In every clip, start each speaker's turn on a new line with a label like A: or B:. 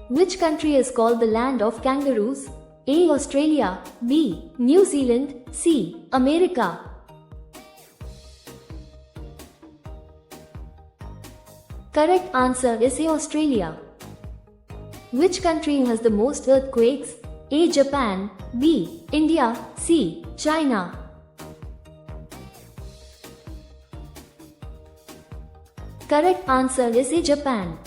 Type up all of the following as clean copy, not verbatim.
A: Which country is called the land of kangaroos? A. Australia, B. New Zealand, C. America. Correct answer is A. Australia. Which country has the most earthquakes? A. Japan, B. India, C. China. Correct answer is A. Japan.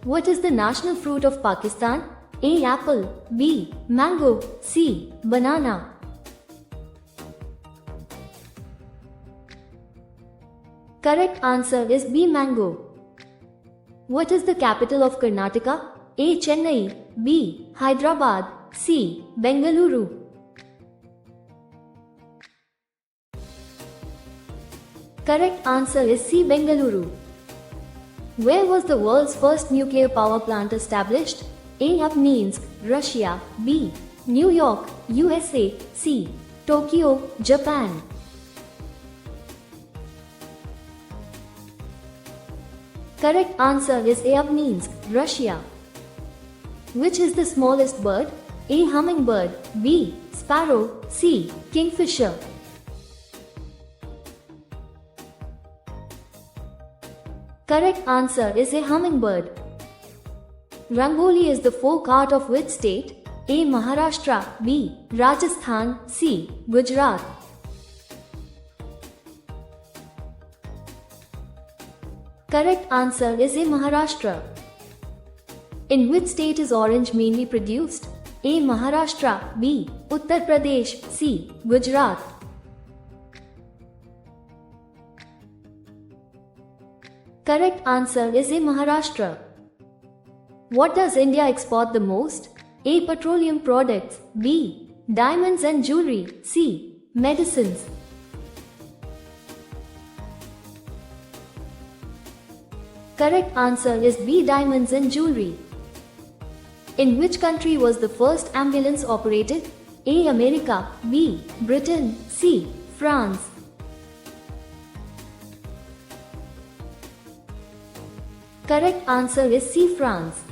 A: What is the national fruit of Pakistan? A. Apple, B. Mango, C. Banana. Correct answer is B. Mango. What is the capital of Karnataka? A. Chennai, B. Hyderabad, C. Bengaluru. Correct answer is C. Bengaluru. Where was the world's first nuclear power plant established? A. Minsk, Russia, B. New York, USA, C. Tokyo, Japan. Correct answer is A. Minsk, Russia. Which is the smallest bird? A. Hummingbird, B. Sparrow, C. Kingfisher. Correct answer is A. Hummingbird. Rangoli is the folk art of which state? A. Maharashtra, B. Rajasthan, C. Gujarat. Correct answer is A. Maharashtra. In which state is orange mainly produced? A. Maharashtra, B. Uttar Pradesh, C. Gujarat. Correct answer is A. Maharashtra. What does India export the most? A. Petroleum products, B. Diamonds and jewelry, C. Medicines. Correct answer is B. Diamonds and jewelry. In which country was the first ambulance operated? A. America, B. Britain, C. France. Correct answer is C. France.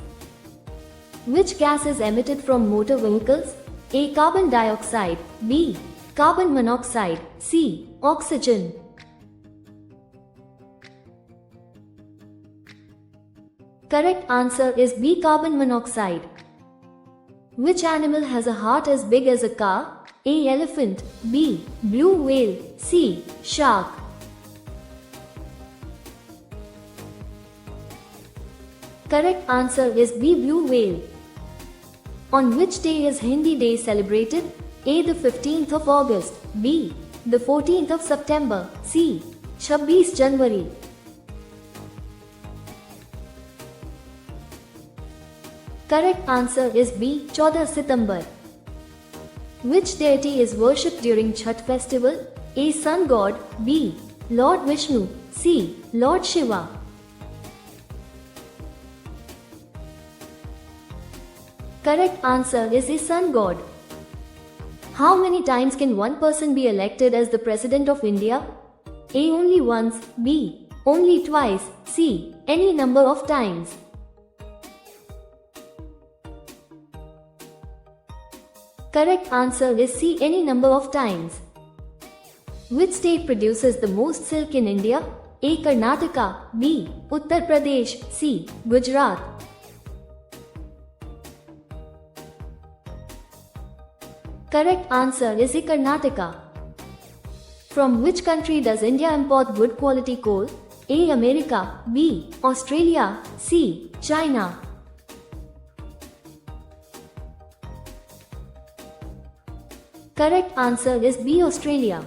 A: Which gas is emitted from motor vehicles? A. Carbon dioxide, B. Carbon monoxide, C. Oxygen. Correct answer is B. Carbon monoxide. Which animal has a heart as big as a car? A. Elephant, B. Blue whale, C. Shark. Correct answer is B. Blue whale. On which day is Hindi Day celebrated? A. The 15th of August, B. The 14th of September, C. 26 January. Correct answer is B. 14 September. Which deity is worshipped during Chhath festival? A. Sun God, B. Lord Vishnu, C. Lord Shiva. Correct answer is A. Sun God. How many times can one person be elected as the President of India? A. Only once, B. Only twice, C. Any number of times. Correct answer is C. Any number of times. Which state produces the most silk in India? A. Karnataka, B. Uttar Pradesh, C. Gujarat. Correct answer is A. Karnataka. From which country does India import good quality coal? A. America, B. Australia, C. China. Correct answer is B. Australia.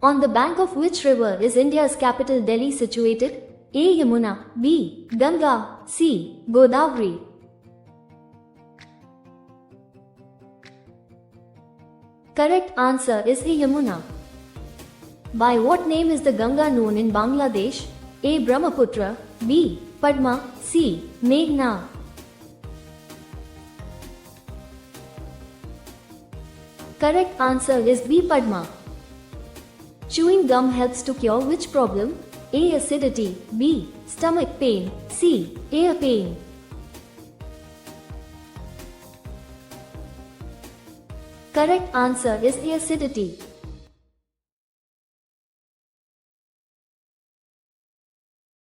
A: On the bank of which river is India's capital Delhi situated? A. Yamuna, B. Ganga, C. Godavari. Correct answer is A. Yamuna. By what name is the Ganga known in Bangladesh? A. Brahmaputra, B. Padma, C. Meghna. Correct answer is B. Padma. Chewing gum helps to cure which problem? A. Acidity, B. Stomach pain, C. Ear pain. Correct answer is acidity.